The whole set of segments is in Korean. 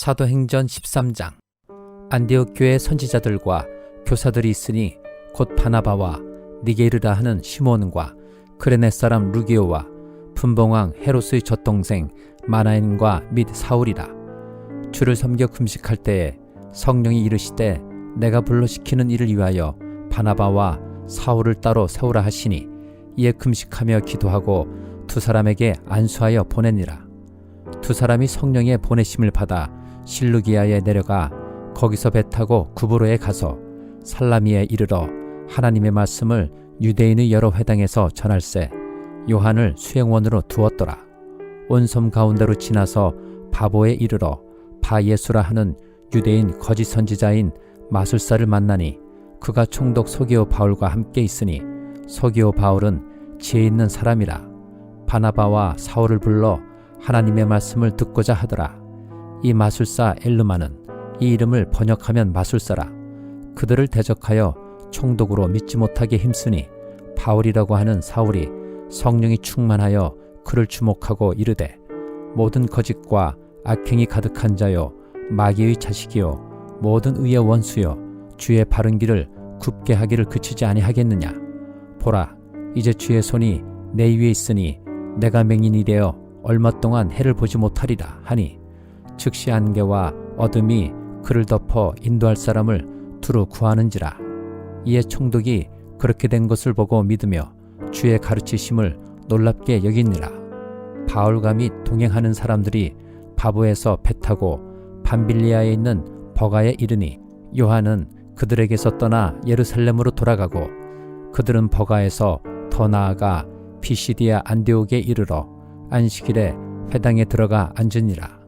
사도행전 13장. 안디옥 교회 선지자들과 교사들이 있으니 곧 바나바와 니게르라 하는 시몬과 그레네 사람 루기오와 분봉왕 헤롯의 젖동생 마나엔과 및 사울이라. 주를 섬겨 금식할 때에 성령이 이르시되 내가 불러시키는 이를 위하여 바나바와 사울을 따로 세우라 하시니 이에 금식하며 기도하고 두 사람에게 안수하여 보내니라. 두 사람이 성령의 보내심을 받아 실루기아에 내려가 거기서 배 타고 구브로에 가서 살라미에 이르러 하나님의 말씀을 유대인의 여러 회당에서 전할세 요한을 수행원으로 두었더라. 온 섬 가운데로 지나서 바보에 이르러 바예수라 하는 유대인 거짓 선지자인 마술사를 만나니 그가 총독 소기오 바울과 함께 있으니 소기오 바울은 지혜 있는 사람이라. 바나바와 사울을 불러 하나님의 말씀을 듣고자 하더라. 이 마술사 엘르마는 이 이름을 번역하면 마술사라. 그들을 대적하여 총독으로 믿지 못하게 힘쓰니 바울이라고 하는 사울이 성령이 충만하여 그를 주목하고 이르되 모든 거짓과 악행이 가득한 자요 마귀의 자식이요 모든 의의 원수요 주의 바른 길을 굽게 하기를 그치지 아니하겠느냐. 보라, 이제 주의 손이 내 위에 있으니 내가 맹인이 되어 얼마 동안 해를 보지 못하리라 하니 즉시 안개와 어둠이 그를 덮어 인도할 사람을 두루 구하는지라. 이에 총독이 그렇게 된 것을 보고 믿으며 주의 가르치심을 놀랍게 여기니라. 바울과 및 동행하는 사람들이 바보에서 배 타고 밤빌리아에 있는 버가에 이르니 요한은 그들에게서 떠나 예루살렘으로 돌아가고 그들은 버가에서 더 나아가 피시디아 안디옥에 이르러 안식일에 회당에 들어가 앉으니라.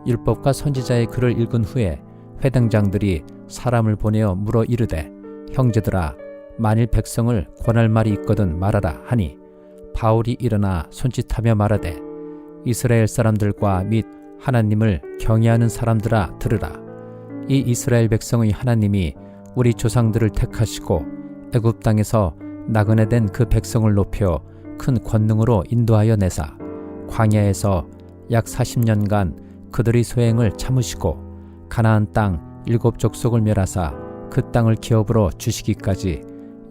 율법과 선지자의 글을 읽은 후에 회당장들이 사람을 보내어 물어 이르되 형제들아 만일 백성을 권할 말이 있거든 말하라 하니 바울이 일어나 손짓하며 말하되 이스라엘 사람들과 및 하나님을 경외하는 사람들아 들으라. 이 이스라엘 백성의 하나님이 우리 조상들을 택하시고 애굽 땅에서 나그네 된 그 백성을 높여 큰 권능으로 인도하여 내사 광야에서 약 40년간 그들의 소행을 참으시고 가나안 땅 7족속을 멸하사 그 땅을 기업으로 주시기까지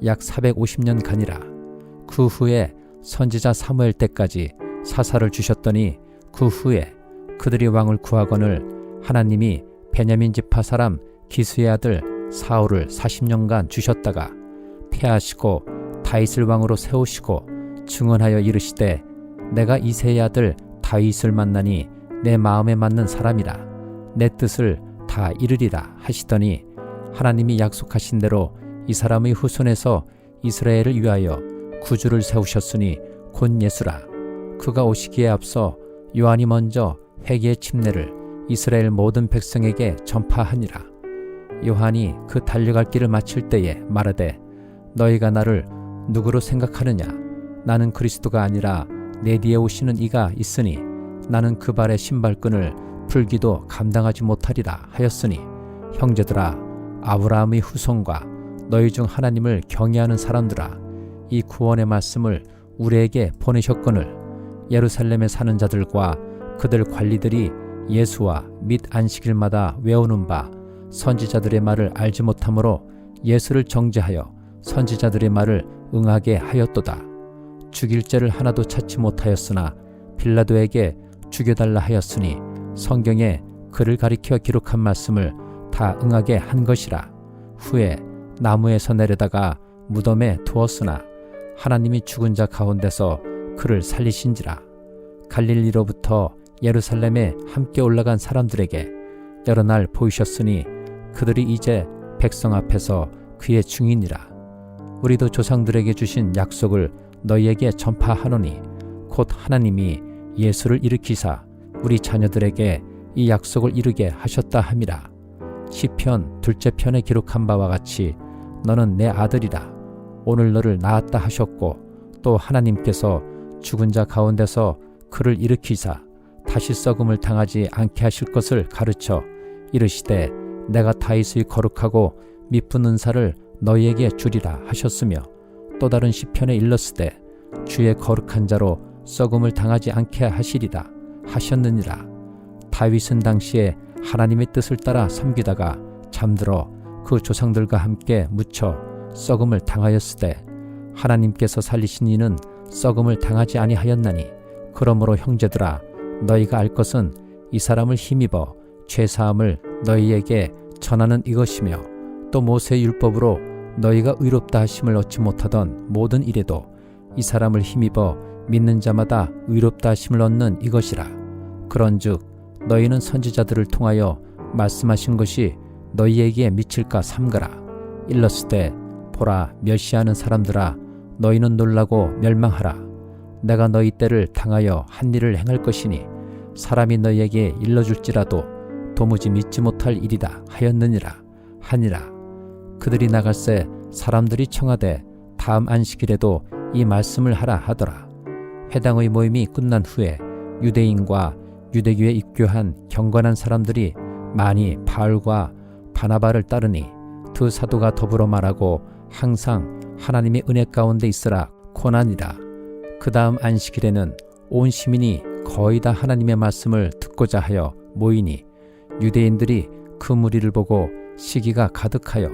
약 450년간이라. 그 후에 선지자 사무엘 때까지 사사를 주셨더니 그 후에 그들이 왕을 구하거늘 하나님이 베냐민 지파 사람 기스의 아들 사울을 40년간 주셨다가 패하시고 다윗을 왕으로 세우시고 증언하여 이르시되 내가 이새의 아들 다윗을 만나니 내 마음에 맞는 사람이라 내 뜻을 다 이루리라 하시더니 하나님이 약속하신 대로 이 사람의 후손에서 이스라엘을 위하여 구주를 세우셨으니 곧 예수라. 그가 오시기에 앞서 요한이 먼저 회개의 침례를 이스라엘 모든 백성에게 전파하니라. 요한이 그 달려갈 길을 마칠 때에 말하되 너희가 나를 누구로 생각하느냐. 나는 그리스도가 아니라 내 뒤에 오시는 이가 있으니 나는 그 발의 신발끈을 풀기도 감당하지 못하리라 하였으니 형제들아 아브라함의 후손과 너희 중 하나님을 경외하는 사람들아 이 구원의 말씀을 우리에게 보내셨거늘 예루살렘에 사는 자들과 그들 관리들이 예수와 및 안식일마다 외우는 바 선지자들의 말을 알지 못하므로 예수를 정죄하여 선지자들의 말을 응하게 하였도다. 죽일 죄를 하나도 찾지 못하였으나 빌라도에게 죽여달라 하였으니 성경에 그를 가리켜 기록한 말씀을 다 응하게 한 것이라. 후에 나무에서 내려다가 무덤에 두었으나 하나님이 죽은 자 가운데서 그를 살리신지라. 갈릴리로부터 예루살렘에 함께 올라간 사람들에게 여러 날 보이셨으니 그들이 이제 백성 앞에서 그의 증인이라. 우리도 조상들에게 주신 약속을 너희에게 전파하노니 곧 하나님이 예수를 일으키사 우리 자녀들에게 이 약속을 이루게 하셨다 함이라. 시편 2째 편에 기록한 바와 같이 너는 내 아들이라. 오늘 너를 낳았다 하셨고 또 하나님께서 죽은 자 가운데서 그를 일으키사 다시 썩음을 당하지 않게 하실 것을 가르쳐 이르시되 내가 다윗의 거룩하고 미쁜 은사를 너희에게 주리라 하셨으며 또 다른 시편에 일렀으되 주의 거룩한 자로 썩음을 당하지 않게 하시리라 하셨느니라. 다윗은 당시에 하나님의 뜻을 따라 섬기다가 잠들어 그 조상들과 함께 묻혀 썩음을 당하였으되 하나님께서 살리신 이는 썩음을 당하지 아니하였나니 그러므로 형제들아 너희가 알 것은 이 사람을 힘입어 죄사함을 너희에게 전하는 이것이며 또 모세의 율법으로 너희가 의롭다 하심을 얻지 못하던 모든 일에도 이 사람을 힘입어 믿는 자마다 의롭다 하심을 얻는 이것이라. 그런즉 너희는 선지자들을 통하여 말씀하신 것이 너희에게 미칠까 삼가라. 일렀으되 보라 멸시하는 사람들아 너희는 놀라고 멸망하라. 내가 너희 때를 당하여 한 일을 행할 것이니 사람이 너희에게 일러줄지라도 도무지 믿지 못할 일이다 하였느니라 하니라. 그들이 나갈새 사람들이 청하되 다음 안식일에도 이 말씀을 하라 하더라. 회당의 모임이 끝난 후에 유대인과 유대교에 입교한 경건한 사람들이 많이 바울과 바나바를 따르니 두 사도가 더불어 말하고 항상 하나님의 은혜 가운데 있으라 고난이라. 그 다음 안식일에는 온 시민이 거의 다 하나님의 말씀을 듣고자 하여 모이니 유대인들이 그 무리를 보고 시기가 가득하여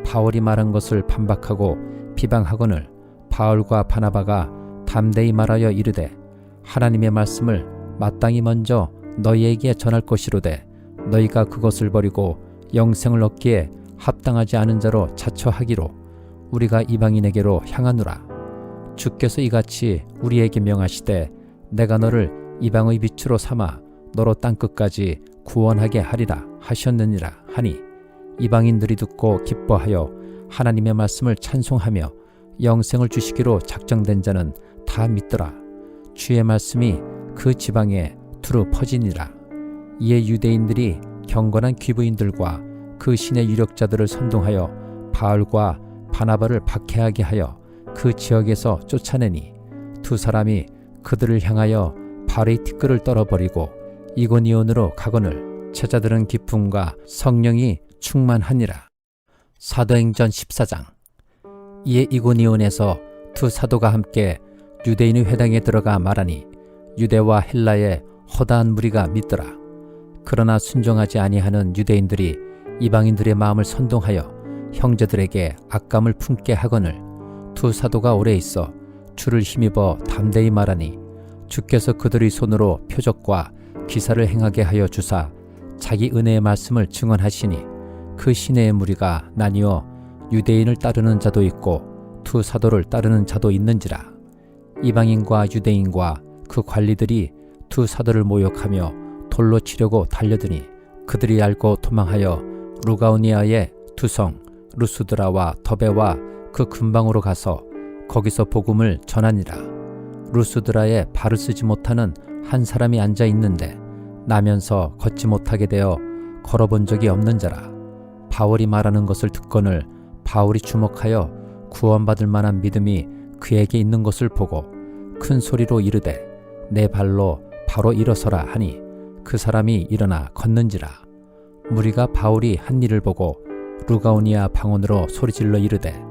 바울이 말한 것을 반박하고 비방하거늘 바울과 바나바가 담대히 말하여 이르되 하나님의 말씀을 마땅히 먼저 너희에게 전할 것이로되 너희가 그것을 버리고 영생을 얻기에 합당하지 않은 자로 자처하기로 우리가 이방인에게로 향하노라. 주께서 이같이 우리에게 명하시되 내가 너를 이방의 빛으로 삼아 너로 땅끝까지 구원하게 하리라 하셨느니라 하니 이방인들이 듣고 기뻐하여 하나님의 말씀을 찬송하며 영생을 주시기로 작정된 자는 다 믿더라. 주의 말씀이 그 지방에 두루 퍼지니라. 이에 유대인들이 경건한 귀부인들과 그 신의 유력자들을 선동하여 바울과 바나바를 박해하게 하여 그 지역에서 쫓아내니 두 사람이 그들을 향하여 바울의 티끌을 떨어버리고 이고니온으로 가거늘 제자들은 기쁨과 성령이 충만하니라. 사도행전 14장. 이에 이고니온에서 두 사도가 함께 유대인의 회당에 들어가 말하니 유대와 헬라의 허다한 무리가 믿더라. 그러나 순종하지 아니하는 유대인들이 이방인들의 마음을 선동하여 형제들에게 악감을 품게 하거늘 두 사도가 오래 있어 주를 힘입어 담대히 말하니 주께서 그들의 손으로 표적과 기사를 행하게 하여 주사 자기 은혜의 말씀을 증언하시니 그 시내의 무리가 나뉘어 유대인을 따르는 자도 있고 두 사도를 따르는 자도 있는지라. 이방인과 유대인과 그 관리들이 두 사도를 모욕하며 돌로 치려고 달려드니 그들이 알고 도망하여 루가오니아의 두 성 루스드라와 더베와 그 근방으로 가서 거기서 복음을 전하니라. 루스드라에 발을 쓰지 못하는 한 사람이 앉아 있는데 나면서 걷지 못하게 되어 걸어본 적이 없는 자라. 바울이 말하는 것을 듣거늘 바울이 주목하여 구원받을 만한 믿음이 그에게 있는 것을 보고 큰 소리로 이르되 내 발로 바로 일어서라 하니 그 사람이 일어나 걷는지라. 무리가 바울이 한 일을 보고 루가오니아 방언으로 소리질러 이르되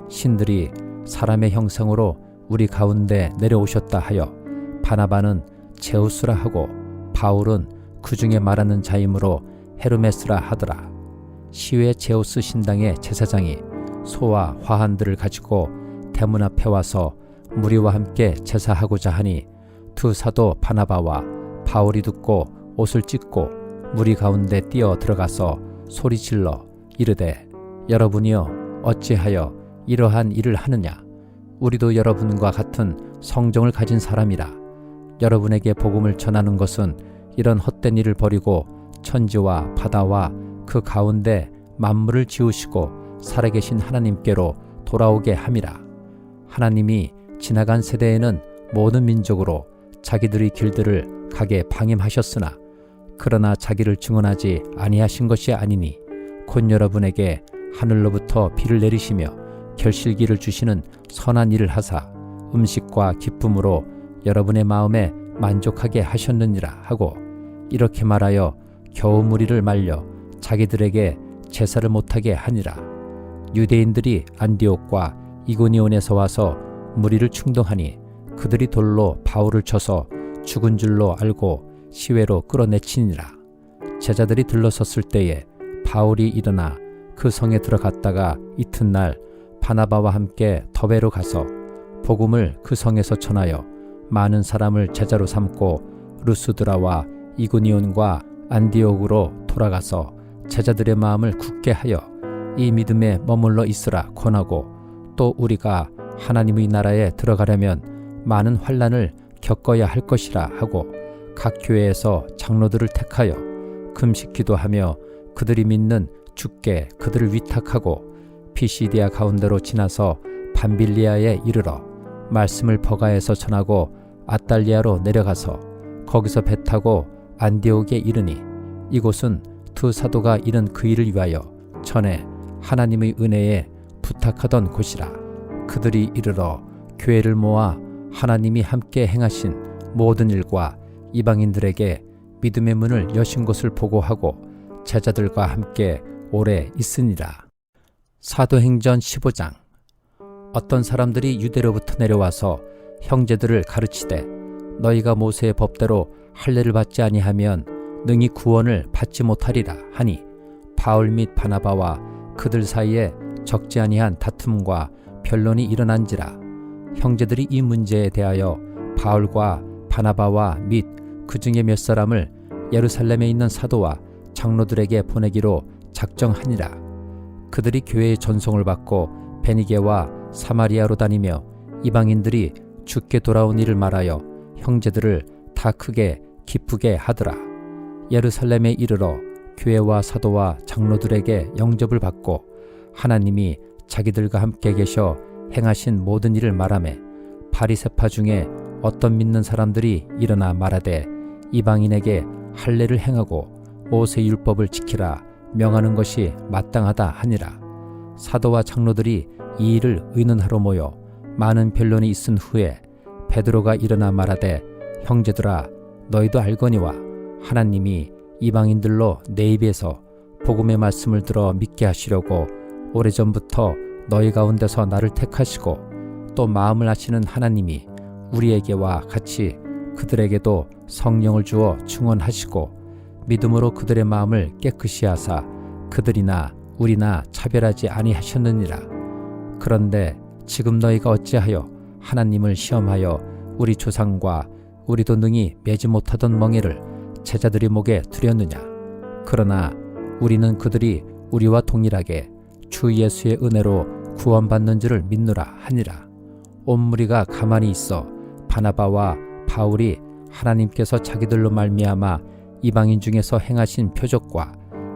신들이 사람의 형상으로 우리 가운데 내려오셨다 하여 바나바는 제우스라 하고 바울은 그 중에 말하는 자이므로 헤르메스라 하더라. 시외 제우스 신당의 제사장이 소와 화환들을 가지고 대문 앞에 와서 무리와 함께 제사하고자 하니 두 사도 바나바와 바울이 듣고 옷을 찢고 무리 가운데 뛰어 들어가서 소리질러 이르되 여러분이여 어찌하여 이러한 일을 하느냐. 우리도 여러분과 같은 성정을 가진 사람이라. 여러분에게 복음을 전하는 것은 이런 헛된 일을 버리고 천지와 바다와 그 가운데 만물을 지으시고 살아계신 하나님께로 돌아오게 함이라. 하나님이 지나간 세대에는 모든 민족으로 자기들의 길들을 가게 방임하셨으나 그러나 자기를 증언하지 아니하신 것이 아니니 곧 여러분에게 하늘로부터 비를 내리시며 결실기를 주시는 선한 일을 하사 음식과 기쁨으로 여러분의 마음에 만족하게 하셨느니라 하고 이렇게 말하여 겨우 무리를 말려 자기들에게 제사를 못하게 하니라. 유대인들이 안디옥과 이고니온에서 와서 무리를 충동하니 그들이 돌로 바울을 쳐서 죽은 줄로 알고 시외로 끌어내치니라. 제자들이 들러섰을 때에 바울이 일어나 그 성에 들어갔다가 이튿날 바나바와 함께 더베로 가서 복음을 그 성에서 전하여 많은 사람을 제자로 삼고 루스드라와 이구니온과 안디옥으로 돌아가서 제자들의 마음을 굳게 하여 이 믿음에 머물러 있으라 권하고, 또 우리가 하나님의 나라에 들어가려면 많은 환난을 겪어야 할 것이라 하고 각 교회에서 장로들을 택하여 금식 기도하며 그들이 믿는 주께 그들을 위탁하고 피시디아 가운데로 지나서 밤빌리아에 이르러 말씀을 버가에서 전하고 아달리아로 내려가서 거기서 배 타고 안디옥에 이르니, 이곳은 두 사도가 이른 그 일을 위하여 전에 하나님의 은혜에 부탁하던 곳이라. 그들이 이르러 교회를 모아 하나님이 함께 행하신 모든 일과 이방인들에게 믿음의 문을 여신 것을 보고하고 제자들과 함께 오래 있으니라. 사도행전 15장. 어떤 사람들이 유대로부터 내려와서 형제들을 가르치되, 너희가 모세의 법대로 할례를 받지 아니하면 능히 구원을 받지 못하리라 하니, 바울 및 바나바와 그들 사이에 적지 아니한 다툼과 변론이 일어난지라. 형제들이 이 문제에 대하여 바울과 바나바와 및 그 중에 몇 사람을 예루살렘에 있는 사도와 장로들에게 보내기로 작정하니라. 그들이 교회의 전송을 받고 베니게와 사마리아로 다니며 이방인들이 주께 돌아온 일을 말하여 형제들을 다 크게 기쁘게 하더라. 예루살렘에 이르러 교회와 사도와 장로들에게 영접을 받고 하나님이 자기들과 함께 계셔 행하신 모든 일을 말하며, 바리새파 중에 어떤 믿는 사람들이 일어나 말하되 이방인에게 할례를 행하고 모세 율법을 지키라 명하는 것이 마땅하다 하니라. 사도와 장로들이 이 일을 의논하러 모여 많은 변론이 있은 후에 베드로가 일어나 말하되, 형제들아, 너희도 알거니와 하나님이 이방인들로 내 입에서 복음의 말씀을 들어 믿게 하시려고 오래전부터 너희 가운데서 나를 택하시고, 또 마음을 아시는 하나님이 우리에게와 같이 그들에게도 성령을 주어 증언하시고 믿음으로 그들의 마음을 깨끗이 하사 그들이나 우리나 차별하지 아니하셨느니라. 그런데 지금 너희가 어찌하여 하나님을 시험하여 우리 조상과 우리도 능히 매지 못하던 멍에를 제자들이 목에 두렸느냐? 그러나 우리는 그들이 우리와 동일하게 주 예수의 은혜로 구원받는 줄을 믿노라 하니라. 온 무리가 가만히 있어 바나바와 바울이 하나님께서 자기들로 말미암아 이방인 중에서 행하신 표적과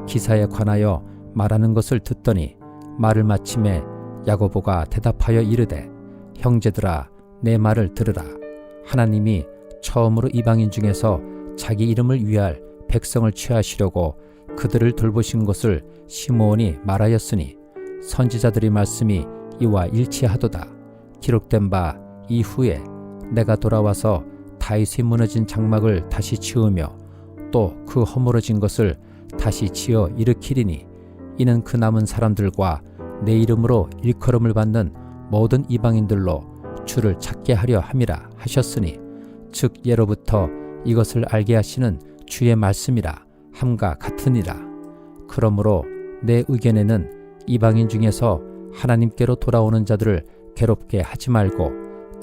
기사에 관하여 말하는 것을 듣더니, 말을 마침에 야고보가 대답하여 이르되, 형제들아, 내 말을 들으라. 하나님이 처음으로 이방인 중에서 자기 이름을 위할 백성을 취하시려고 그들을 돌보신 것을 시므온이 말하였으니, 선지자들의 말씀이 이와 일치하도다. 기록된 바 이후에 내가 돌아와서 다윗이 무너진 장막을 다시 지으며 또 그 허물어진 것을 다시 지어 일으키리니, 이는 그 남은 사람들과 내 이름으로 일컬음을 받는 모든 이방인들로 주를 찾게 하려 함이라 하셨으니, 즉 예로부터 이것을 알게 하시는 주의 말씀이라 함과 같으니라. 그러므로 내 의견에는 이방인 중에서 하나님께로 돌아오는 자들을 괴롭게 하지 말고,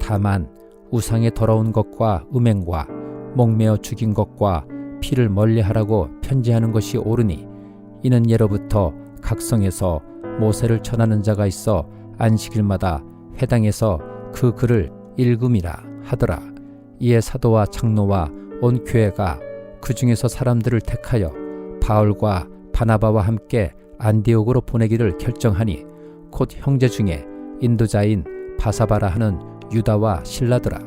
다만 우상의 더러운 것과 음행과 목매어 죽인 것과 피를 멀리하라고 편지하는 것이 옳으니, 이는 예로부터 각성에서 모세를 전하는 자가 있어 안식일마다 회당에서 그 글을 읽음이라 하더라. 이에 사도와 장로와 온 교회가 그 중에서 사람들을 택하여 바울과 바나바와 함께 안디옥으로 보내기를 결정하니, 곧 형제 중에 인도자인 바사바라 하는 유다와 실라더라.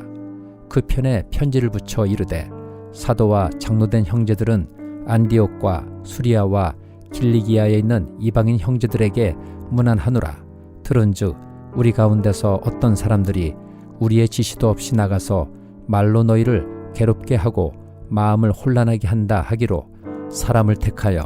그 편에 편지를 붙여 이르되, 사도와 장로된 형제들은 안디옥과 수리아와 길리기아에 있는 이방인 형제들에게 문안하노라. 들은즉 우리 가운데서 어떤 사람들이 우리의 지시도 없이 나가서 말로 너희를 괴롭게 하고 마음을 혼란하게 한다 하기로 사람을 택하여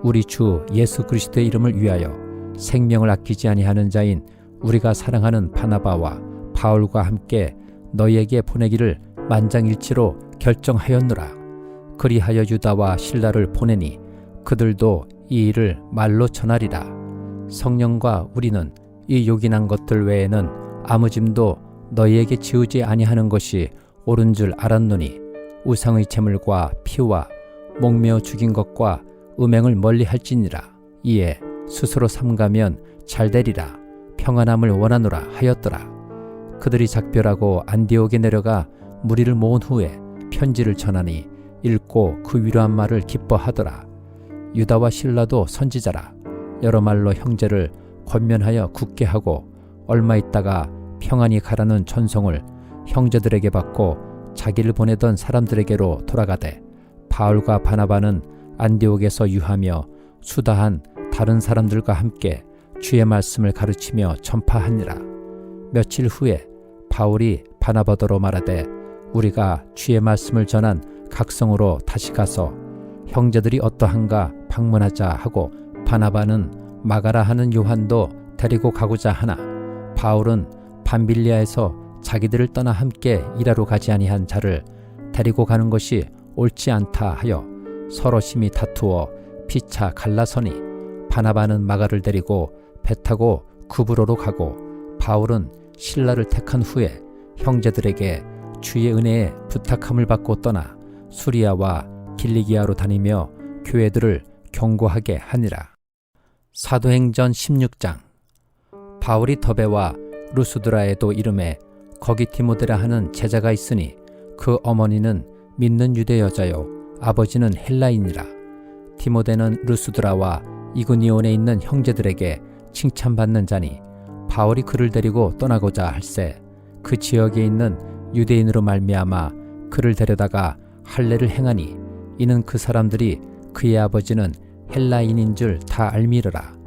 우리 주 예수 그리스도의 이름을 위하여 생명을 아끼지 아니하는 자인 우리가 사랑하는 바나바와 바울과 함께 너희에게 보내기를 만장일치로 결정하였노라. 그리하여 유다와 실라를 보내니 그들도 이 일을 말로 전하리라. 성령과 우리는 이 요긴한 것들 외에는 아무 짐도 너희에게 지우지 아니하는 것이 옳은 줄 알았노니 우상의 제물과 피와 목매어 죽인 것과 음행을 멀리할지니라. 이에 스스로 삼가면 잘되리라. 평안함을 원하노라 하였더라. 그들이 작별하고 안디옥에 내려가 무리를 모은 후에 편지를 전하니 읽고 그 위로한 말을 기뻐하더라. 유다와 실라도 선지자라. 여러 말로 형제를 권면하여 굳게 하고 얼마 있다가 평안히 가라는 전송을 형제들에게 받고 자기를 보내던 사람들에게로 돌아가되 바울과 바나바는 안디옥에서 유하며 수다한 다른 사람들과 함께 주의 말씀을 가르치며 전파하니라. 며칠 후에 바울이 바나바더로 말하되 우리가 주의 말씀을 전한 각성으로 다시 가서 형제들이 어떠한가 방문하자 하고 바나바는 마가라 하는 요한도 데리고 가고자 하나 바울은 밤빌리아에서 자기들을 떠나 함께 일하러 가지 아니한 자를 데리고 가는 것이 옳지 않다 하여 서로 심히 다투어 피차 갈라서니 바나바는 마가를 데리고 배 타고 구브로로 가고 바울은 실라를 택한 후에 형제들에게 주의 은혜에 부탁함을 받고 떠나 수리아와 길리기아로 다니며 교회들을 경고하게 하니라. 사도행전 16장. 바울이 더베와 루스드라에도 이름에 거기 디모데라 하는 제자가 있으니 그 어머니는 믿는 유대 여자요 아버지는 헬라인이라. 디모데는 루스드라와 이구니온에 있는 형제들에게 칭찬받는 자니 바울이 그를 데리고 떠나고자 할세 그 지역에 있는 유대인으로 말미암아 그를 데려다가 할례를 행하니 이는 그 사람들이 그의 아버지는 헬라인인 줄 다 알미르라.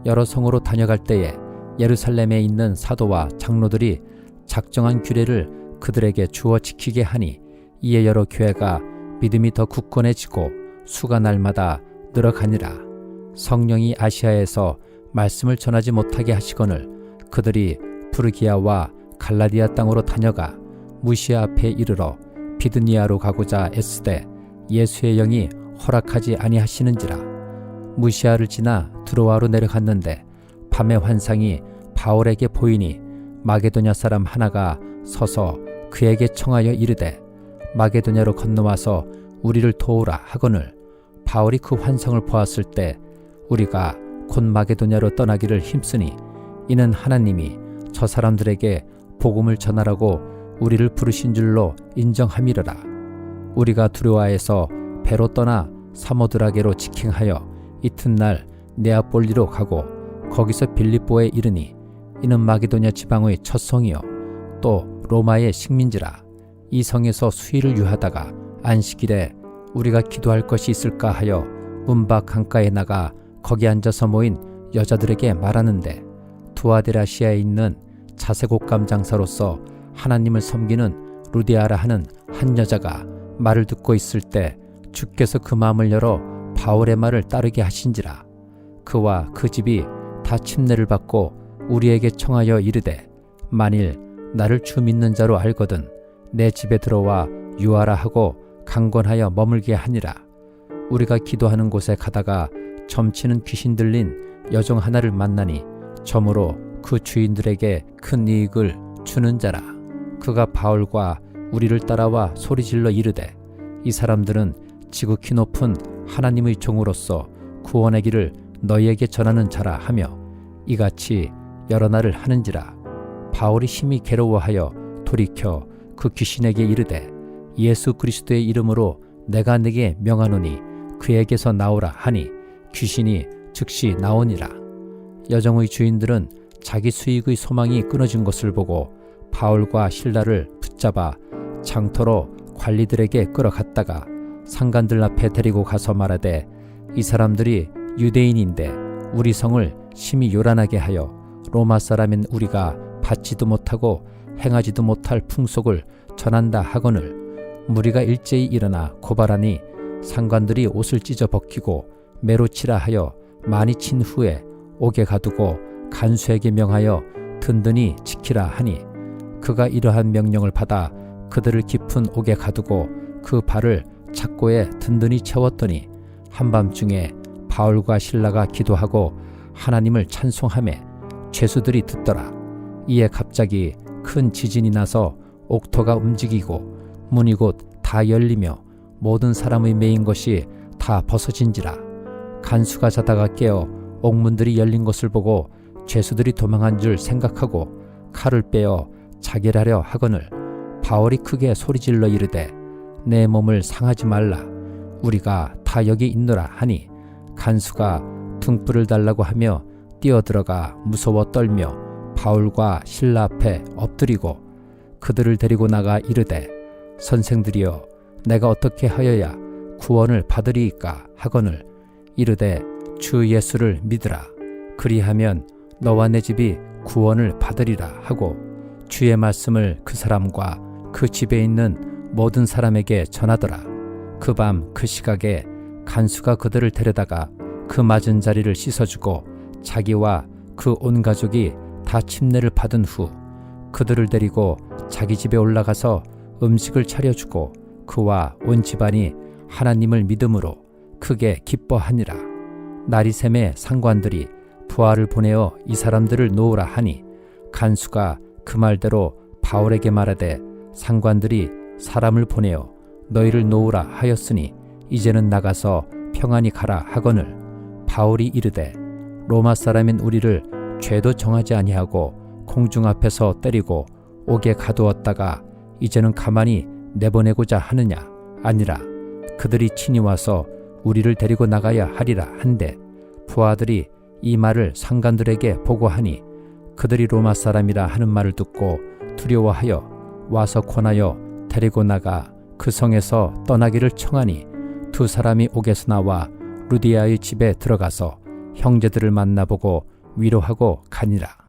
여러 성으로 다녀갈 때에 예루살렘에 있는 사도와 장로들이 작정한 규례를 그들에게 주어 지키게 하니 이에 여러 교회가 믿음이 더 굳건해지고 수가 날마다 늘어가니라. 성령이 아시아에서 말씀을 전하지 못하게 하시거늘 그들이 부르기아와 갈라디아 땅으로 다녀가 무시아 앞에 이르러 비드니아로 가고자 애쓰되 예수의 영이 허락하지 아니하시는지라. 무시아를 지나 드로아로 내려갔는데 밤의 환상이 바울에게 보이니 마게도냐 사람 하나가 서서 그에게 청하여 이르되 마게도냐로 건너와서 우리를 도우라 하거늘 바울이 그 환상을 보았을 때 우리가 곧 마게도냐로 떠나기를 힘쓰니 이는 하나님이 저 사람들에게 복음을 전하라고 우리를 부르신 줄로 인정함이러라. 우리가 두로아에서 배로 떠나 사모드라게로 직행하여 이튿날 네아폴리로 가고 거기서 빌립보에 이르니 이는 마게도냐 지방의 첫 성이요 또 로마의 식민지라. 이 성에서 수일을 유하다가 안식일에 우리가 기도할 것이 있을까 하여 문밖 강가에 나가 거기 앉아서 모인 여자들에게 말하는데 두아데라시아에 있는 자색옷감 장사로서 하나님을 섬기는 루디아라 하는 한 여자가 말을 듣고 있을 때 주께서 그 마음을 열어 바울의 말을 따르게 하신지라. 그와 그 집이 다 침례를 받고 우리에게 청하여 이르되 만일 나를 주 믿는 자로 알거든 내 집에 들어와 유하라 하고 강권하여 머물게 하니라. 우리가 기도하는 곳에 가다가 점치는 귀신 들린 여종 하나를 만나니 점으로 그 주인들에게 큰 이익을 주는 자라. 그가 바울과 우리를 따라와 소리질러 이르되 이 사람들은 지극히 높은 하나님의 종으로서 구원의 길을 너희에게 전하는 자라 하며 이같이 여러 날을 하는지라. 바울이 심히 괴로워하여 돌이켜 그 귀신에게 이르되 예수 그리스도의 이름으로 내가 네게 명하노니 그에게서 나오라 하니 귀신이 즉시 나오니라. 여정의 주인들은 자기 수익의 소망이 끊어진 것을 보고 바울과 실라를 붙잡아 장터로 관리들에게 끌어갔다가 상관들 앞에 데리고 가서 말하되 이 사람들이 유대인인데 우리 성을 심히 요란하게 하여 로마 사람인 우리가 받지도 못하고 행하지도 못할 풍속을 전한다 하거늘 무리가 일제히 일어나 고발하니 상관들이 옷을 찢어 벗기고 매로 치라 하여 많이 친 후에 옥에 가두고 간수에게 명하여 든든히 지키라 하니 그가 이러한 명령을 받아 그들을 깊은 옥에 가두고 그 발을 착고에 든든히 채웠더니 한밤중에 바울과 실라가 기도하고 하나님을 찬송하매 죄수들이 듣더라. 이에 갑자기 큰 지진이 나서 옥토가 움직이고 문이 곧 다 열리며 모든 사람의 매인 것이 다 벗어진지라. 간수가 자다가 깨어 옥문들이 열린 것을 보고 죄수들이 도망한 줄 생각하고 칼을 빼어 자결하려 하거늘 바울이 크게 소리질러 이르되 내 몸을 상하지 말라. 우리가 다 여기 있노라 하니 간수가 등불을 달라고 하며 뛰어들어가 무서워 떨며 바울과 실라 앞에 엎드리고 그들을 데리고 나가 이르되 선생들이여 내가 어떻게 하여야 구원을 받으리이까 하거늘 이르되 주 예수를 믿으라. 그리하면 너와 내 집이 구원을 받으리라 하고 주의 말씀을 그 사람과 그 집에 있는 모든 사람에게 전하더라. 그 밤 그 시각에 간수가 그들을 데려다가 그 맞은 자리를 씻어주고 자기와 그 온 가족이 다 침례를 받은 후 그들을 데리고 자기 집에 올라가서 음식을 차려주고 그와 온 집안이 하나님을 믿음으로 크게 기뻐하니라. 날이 새매 상관들이 부하를 보내어 이 사람들을 놓으라 하니 간수가 그 말대로 바울에게 말하되 상관들이 사람을 보내어 너희를 놓으라 하였으니 이제는 나가서 평안히 가라 하거늘 바울이 이르되 로마 사람인 우리를 죄도 정하지 아니하고 공중 앞에서 때리고 옥에 가두었다가 이제는 가만히 내보내고자 하느냐. 아니라 그들이 친히 와서 우리를 데리고 나가야 하리라 한데 부하들이 이 말을 상관들에게 보고하니 그들이 로마 사람이라 하는 말을 듣고 두려워하여 와서 권하여 데리고 나가 그 성에서 떠나기를 청하니 두 사람이 옥에서 나와 루디아의 집에 들어가서 형제들을 만나보고 위로하고 가니라.